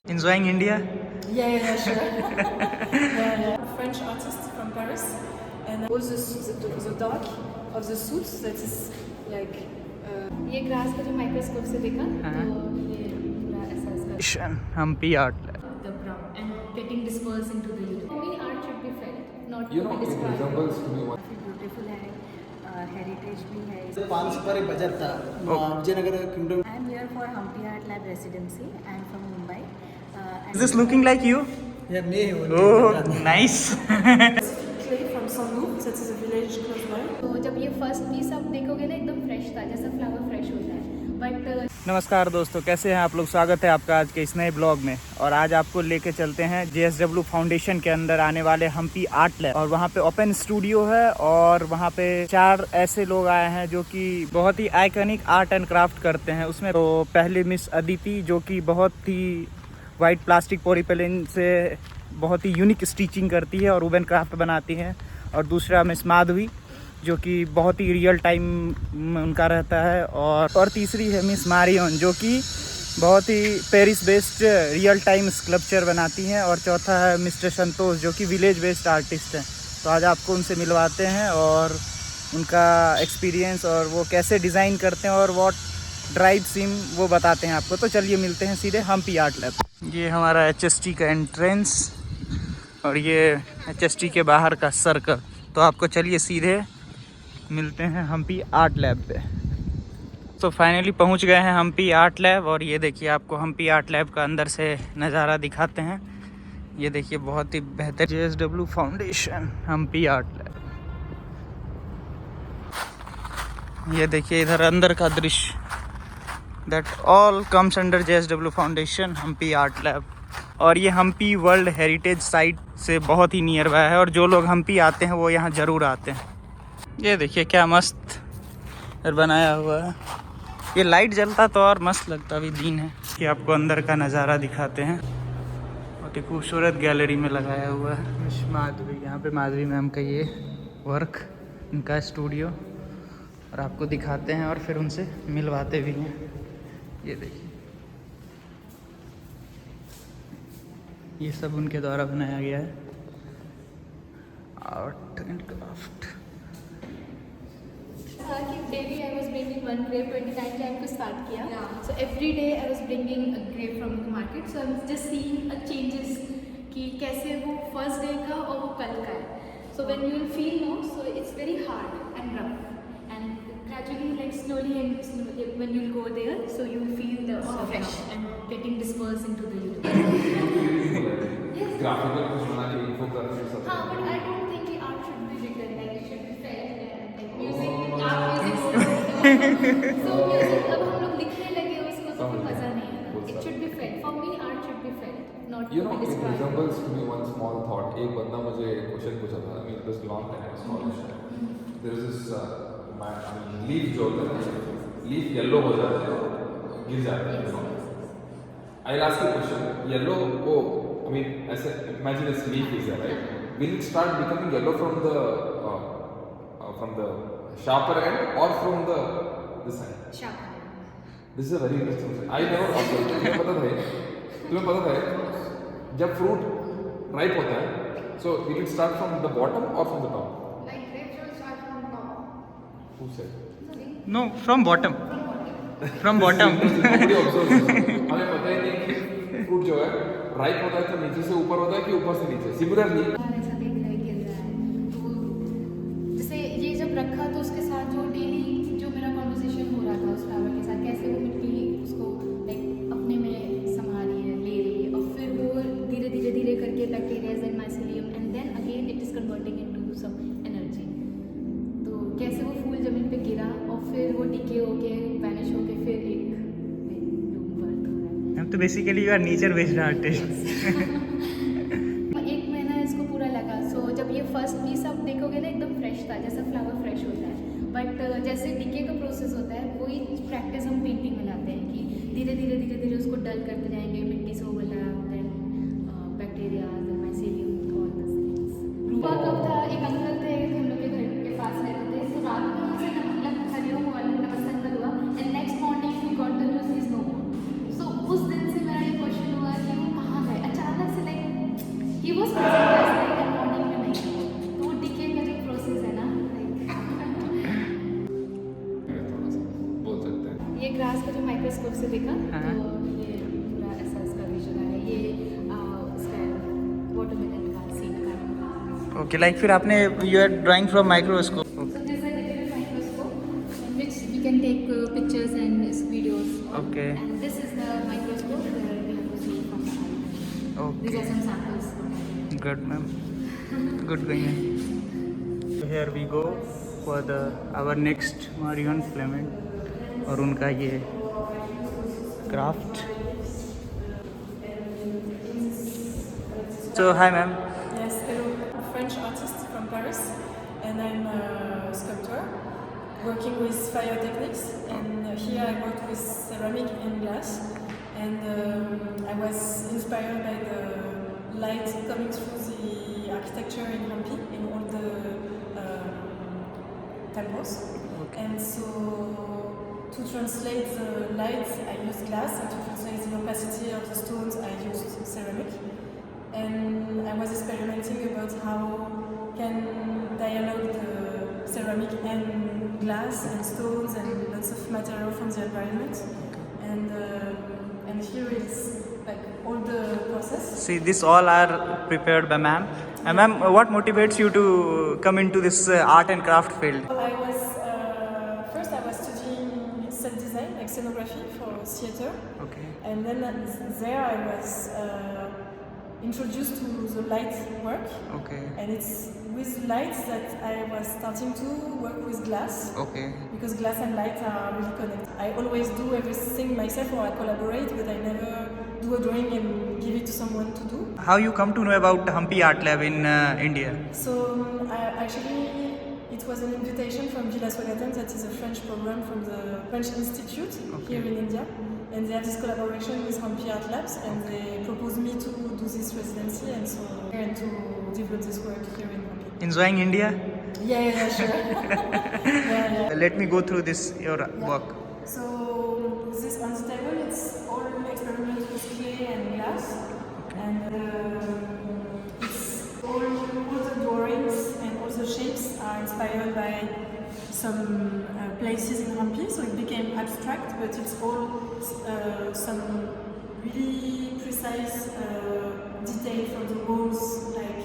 Enjoying India? Yeah, sure. yeah. French artist from Paris, and all the dark of the suits that is like. ये grass का जो microscope से देखा तो ये पूरा ऐसा इसका Hampi Art Lab. the brown and getting dispersed into the universe. For me, art should be felt, not You to know, be it described. resembles to me one. Beautiful है, heritage भी है. 500 पर बजट था Vijayanagar kingdom. I am here for Hampi Art Lab residency. I am from Mumbai. Is this looking like you? या मैं हूँ. Oh, nice. Clay from Sandu, that is a village close by. तो जब ये फर्स्ट पीस आप देखोगे ना एकदम फ्रेश था, जैसा फ्लावर फ्रेश होता है. बट नमस्कार दोस्तों, कैसे हैं आप लोग। स्वागत है आपका आज के इस नए ब्लॉग में। और आज आपको लेके चलते हैं JSW फाउंडेशन के अंदर आने वाले हम्पी आर्ट लैब। और वहाँ पे ओपन स्टूडियो है और वहाँ पे 4 ऐसे लोग आए हैं जो कि बहुत ही आइकॉनिक आर्ट एंड क्राफ्ट करते हैं। उसमें तो पहले मिस अदिति जो कि बहुत ही वाइट प्लास्टिक पॉलीपेलिन से बहुत ही यूनिक स्टिचिंग करती है और वुडन क्राफ्ट बनाती है। और दूसरा मिस माधवी जो कि बहुत ही रियल टाइम उनका रहता है। और तीसरी है मिस मारियन जो कि बहुत ही Paris based real time sculpture बनाती हैं। और चौथा है मिस्टर संतोष जो कि विलेज बेस्ड आर्टिस्ट हैं। तो आज आपको उनसे मिलवाते हैं और उनका एक्सपीरियंस और वो कैसे डिज़ाइन करते हैं और व्हाट ड्राइव सिम वो बताते हैं आपको। तो चलिए मिलते हैं सीधे हम्पी आर्ट लैब। ये हमारा HST का एंट्रेंस और ये HST के बाहर का सर्कल। तो आपको चलिए सीधे मिलते हैं हम्पी आर्ट लैब पे। तो फाइनली पहुंच गए हैं हम्पी आर्ट लैब। और ये देखिए आपको हम्पी आर्ट लैब का अंदर से नज़ारा दिखाते हैं। ये देखिए बहुत ही बेहतर JSW foundation Hampi art lab. ये देखिए इधर अंदर का दृश्य। That all comes under JSW foundation Hampi art lab. और ये हम्पी वर्ल्ड हेरिटेज साइट से बहुत ही नियर बाय है और जो लोग हम्पी आते हैं वो यहाँ ज़रूर आते हैं। ये देखिए क्या मस्त बनाया हुआ है। ये लाइट जलता तो और मस्त लगता, अभी दिन है। कि आपको अंदर का नज़ारा दिखाते हैं। बहुत ही खूबसूरत गैलरी में लगाया हुआ है मिस माधवी। यहाँ पे माधवी मैम का ये वर्क, इनका स्टूडियो। और आपको दिखाते हैं और फिर उनसे मिलवाते भी हैं। ये देखिए ये सब उनके द्वारा बनाया गया है art and craft. daily I was bringing one grape 29 time को स्टार्ट किया. So every day I was bringing a grape from the market. So I'm just seeing a changes कि कैसे वो first day का और वो कल का है. So when you will feel no, so it's very hard and rough. And gradually like slowly and slowly when you go there, so you will feel the fresh and getting dispersed into the universe. Graphical कुछ बना के infographic सब. हाँ, but I don't think कि art should be written, like it should be felt and like music, art music. So music अब हम लोग लिखने लगे उसको तो फिर मज़ा नहीं है. It should be felt. For me, art should be felt, not You to know, be it described. resembles to me one small thought. एक बंदा मुझे क्वेश्चन पूछा था. I mean, this long time I was college. There is this man. I mean, leaf जो होता है, leaf yellow हो जाता है, गिर जाता है. I'll ask you a question. Yellow वो I mean, ऐसे imagine this leaf is there, right? Will it start becoming yellow from the sharper end or from this side? Sharp. This is a very interesting thing. I never observed. तुम्हें पता था जब fruit ripe होता है, so will it start from the bottom or from the top? Like grapes should start from top. Who said? No, from bottom. From bottom. Nobody observes this. हमें पता ही नहीं कि fruit जो है ripe होता है तो नीचे से ऊपर होता है कि ऊपर से नीचे. Similarly, ऐसा देख रहा है गिर रहा है तो जैसे ये जब रखा तो उसके साथ जो डेली जो मेरा कॉन्वर्सेशन हो रहा था उस फ्लावर के साथ, कैसे वो मिट्टी उसको लाइक अपने में संभाली है, ले रही है और फिर वो धीरे धीरे धीरे करके bacterias and mycelium and then again it is converting into some energy. तो कैसे वो फूल ज़मीन पे गिरा और फिर वो डिके होके वैनिश होके फिर एक ब्लूम बर्थ हो रहा है. तो basically you are nature based artist. एक महीना इसको पूरा लगा. सो जब ये फर्स्ट पीस आप देखोगे ना एकदम फ्रेश था, जैसा फ्लावर फ्रेश होता है. बट जैसे डिके का प्रोसेस होता है वही प्रैक्टिस हम पेंटिंग में लाते हैं कि धीरे धीरे धीरे धीरे उसको डल करते जाएंगे. मिट्टी से overlap, then bacteria, mycelium, all this things. Rupa कब था, एक अंकल थे हम लोग के घर के पास रहते थे. तो रात में उनसे मतलब हरिओम हुआ, नमस्कार हुआ and next morning we got the news is no more. So उस दिन से मेरा ये क्वेश्चन हुआ कि वो से देखा हाँ। तो ये पूरा ऐसा इसका विजन है, ये इसका वाटरमेलन का सीन का। ओके, लाइक फिर आपने you are drawing from microscope. So there's a little microscope in which we can take pictures and videos. Okay. And this is the microscope where we have to see from the eye. Okay. These are some samples. Good, ma'am. Good going. Here we go for the our next Marion filament और उनका ये craft. So hi, ma'am. Yes, hello. I'm a French artist from Paris, and I'm a sculptor working with fire techniques. And here I work with ceramic and glass. And I was inspired by the light coming through the architecture in Hampi, in all the temples. And so to translate the light, I used glass, and to translate the opacity of the stones, I used ceramic. And I was experimenting about how can dialogue the ceramic and glass and stones and lots of material from the environment. And here is like all the process. See, this all are prepared by ma'am. Ma'am, what motivates you to come into this art and craft field? I was first I was studying set design, like scenography for theater, Okay. and then there I was introduced to the light work, Okay. and it's with lights that I was starting to work with glass, Okay. because glass and light are really connected. I always do everything myself, or I collaborate, but I never do a drawing and give it to someone to do. How you come to know about Hampi Art Lab in India? So actually, it was an invitation from Villa Swagatem, that is a French program from the French Institute here in India. And they have this collaboration with Hampi Art Labs, and they proposed me to do this residency and so and to develop this work here in Hampi. Enjoying India? Yeah, sure. yeah. Let me go through this your work. So this on the table, it's all experiments with clay and glass, and it's all the drawings and all the shapes are inspired by some places in Hampi, so it became abstract, but it's all some really precise detail from the walls, like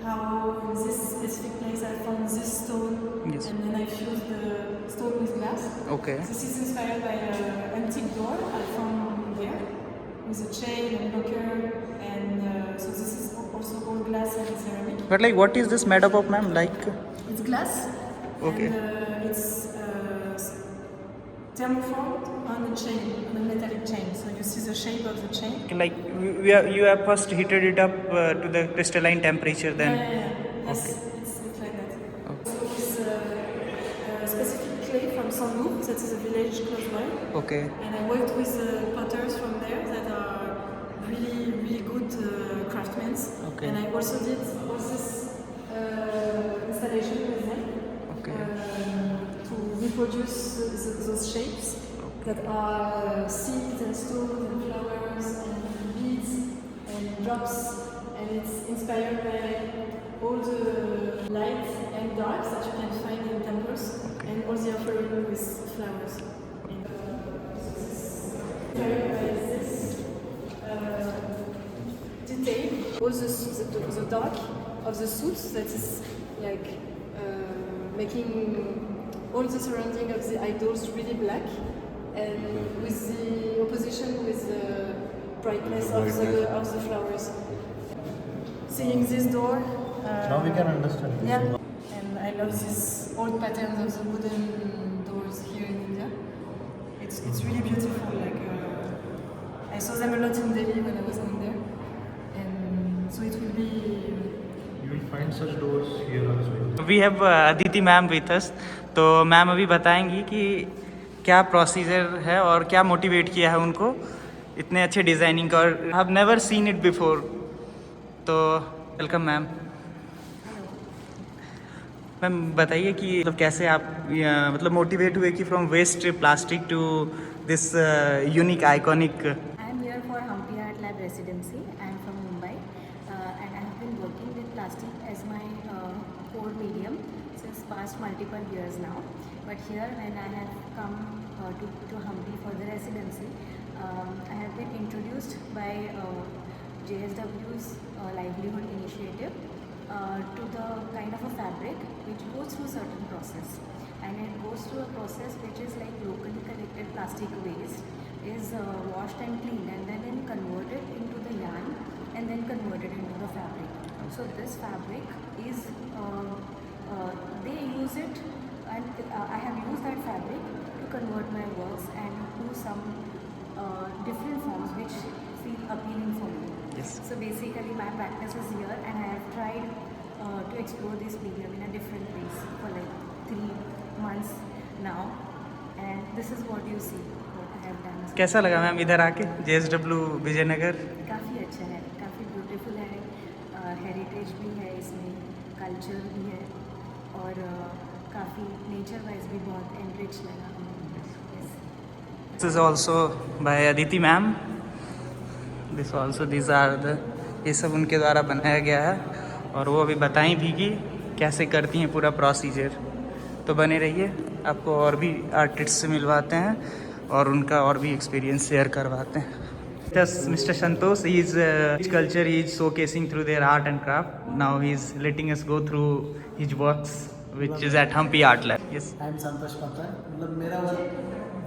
how in this specific place I found this stone, Yes. and then I fused the stone with glass. Okay. This is inspired by an antique door I found there, with a chain and locker, and so this is also all glass and ceramic. But like, what is this made up of, ma'am? Like, It's glass. Okay. And it's thermoformed on a chain, on a metallic chain. So you see the shape of the chain. you have first heated it up to the crystalline temperature, then. Yeah. Yes, it's like that. So it's specific clay from Sandu, that is a village close by. Okay. And I worked with potters from there that are really, really good craftsmen. Okay. And I also did all this installation with them. Okay. To reproduce those shapes that are seeds and stones and flowers and beads and drops, and it's inspired by all the light and darks that you can find in temples, and all the offering with flowers. Inspired by this detail, all the dark of the suits, that is like making all the surrounding of the idols really black, and with the opposition with the brightness of the flowers. Seeing this door. Now we can understand. Yeah. And I love these old patterns of the wooden doors here in India. It's really beautiful. Like I saw them a lot in Delhi when I was in there, and so it will be. You will find such doors here as well. We have Aditi ma'am with us. तो ma'am अभी बताएंगी कि क्या procedure है और क्या motivate किया है उनको इतने अच्छे डिज़ाइनिंग का, और I have never seen it before. तो वेलकम मैम. मैम बताइए कि मतलब कैसे आप मतलब मोटिवेट हुए कि from waste plastic to this unique iconic. I am here for Hampi Art Lab residency. I am from Mumbai, and I have been working with plastic as my core medium since past multiple years now. But here, when I have come to Hampi for the residency. I have been introduced by JSW's livelihood initiative to the kind of a fabric which goes through certain process, and it goes through a process which is like locally collected plastic waste is washed and cleaned and then converted into the yarn and then converted into the fabric. So this fabric is they use it, and I have used that fabric to convert my works and do some different forms which feel appealing for me. Yes. So basically my practice is here, and I have tried to explore this medium in a different ways for like 3 months now, and this is what you see what I have done. कैसा लगा ma'am इधर आके JSW Vijayanagar? काफ़ी अच्छा है, काफ़ी beautiful है, heritage भी है इसमें, कल्चर भी है, और काफ़ी नेचर वाइज भी बहुत एनरिच लगा हमें. This is also by Aditi ma'am. These are the, ये सब उनके द्वारा बनाया गया है, और वो अभी बताई भी कि कैसे करती हैं पूरा प्रोसीजर. तो बने रहिए, आपको और भी आर्टिस्ट से मिलवाते हैं और उनका और भी एक्सपीरियंस शेयर करवाते हैं. Mr. Santosh, his culture he is showcasing through their art and craft. Now he is letting us go through his works, which is at Hampi Art Lab. Yes. I am Santosh Patra. मतलब मेरा work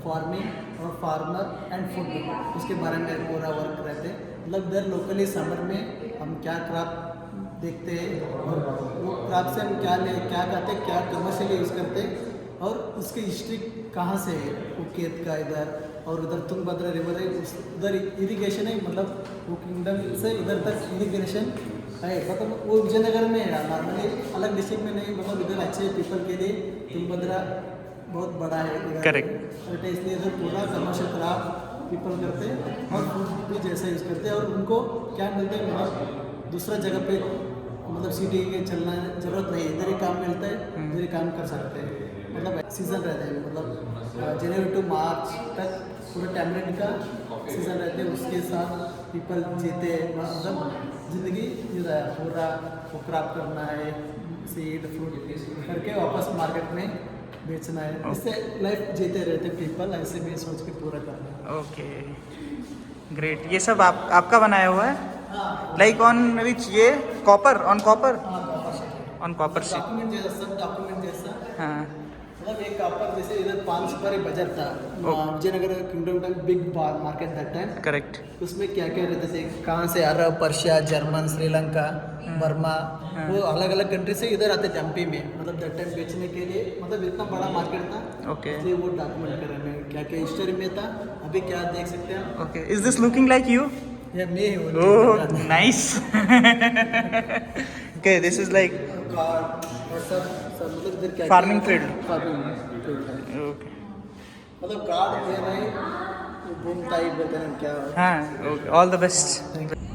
farming और farmer and food उसके बारे में पूरा work रहते हैं. मतलब इधर लोकली समर में हम क्या क्राफ्ट देखते हैं और वो क्राफ्ट से हम क्या करते हैं, क्या कमर्शियली यूज़ करते हैं, और उसकी हिस्ट्री कहाँ से है. वो खेत का इधर और उधर तुंगभद्रा रिवर है, उधर इरिगेशन है. मतलब वो किंगडम से इधर तक इरिगेशन है. मतलब वो विजयनगर में है, नॉर्मली अलग डिस्ट्रिक्ट में नहीं. मतलब इधर अच्छे पीपल के लिए तुंगभद्रा बहुत बड़ा है. करेक्ट. इसलिए इधर पूरा कमर्शियल क्राफ्ट पीपल करते हैं और फूड भी जैसे यूज़ करते हैं. और उनको क्या मिलता है, मतलब दूसरा जगह पे मतलब सिटी के चलना जरूरत नहीं, इधर ही काम मिलता है, इधर ही काम कर सकते हैं. मतलब सीज़न रहता है, मतलब जनवरी टू मार्च तक पूरा टैमरिंड का सीज़न रहते हैं. उसके साथ पीपल जीते हैं, मतलब ज़िंदगी जी रहा है. पूरा वो क्राफ्ट करना है, सीड फ्रूट करके वापस मार्केट में बेचना है. इससे लाइफ जीते रहते पीपल, ऐसे भी सोच के पूरा करना है. Okay, great. ये सब आपका बनाया हुआ है? लाइक ऑन विच ये copper on copper sheet. Document जैसा, सब डॉक्यूमेंट जैसा. हाँ. मतलब एक कॉपर जैसे इधर 5 पर बाजार था विजयनगर किंगडम का big market that time. Correct. उसमें क्या क्या रहते थे, कहाँ से अरब, पर्शिया, जर्मन, श्रीलंका, बर्मा, वो अलग अलग कंट्री से इधर आते थे एमपी में. मतलब दैट टाइम बेचने के लिए, मतलब इतना बड़ा मार्केट था. ओके. इसलिए वो डॉक्यूमेंट कर रहे हैं क्या क्या हिस्ट्री में था. अभी क्या देख सकते हैं. Okay. Is this looking like you? ये मैं हूँ. Oh nice. Okay, this is like card और सब मतलब इधर क्या फार्मिंग फील्ड. फार्मिंग फील्ड है. ओके. मतलब कार्ड दे रहे बूम टाइप बोलते हैं क्या. हाँ, ओके. All the best.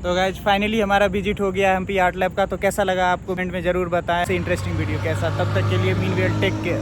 तो गाइज फाइनली हमारा विजिट हो गया हम्पी आर्ट लैब का. तो कैसा लगा आपको कमेंट में ज़रूर बताएं. इंटरेस्टिंग वीडियो कैसा. तब तक के लिए मीनवेल टेक केयर.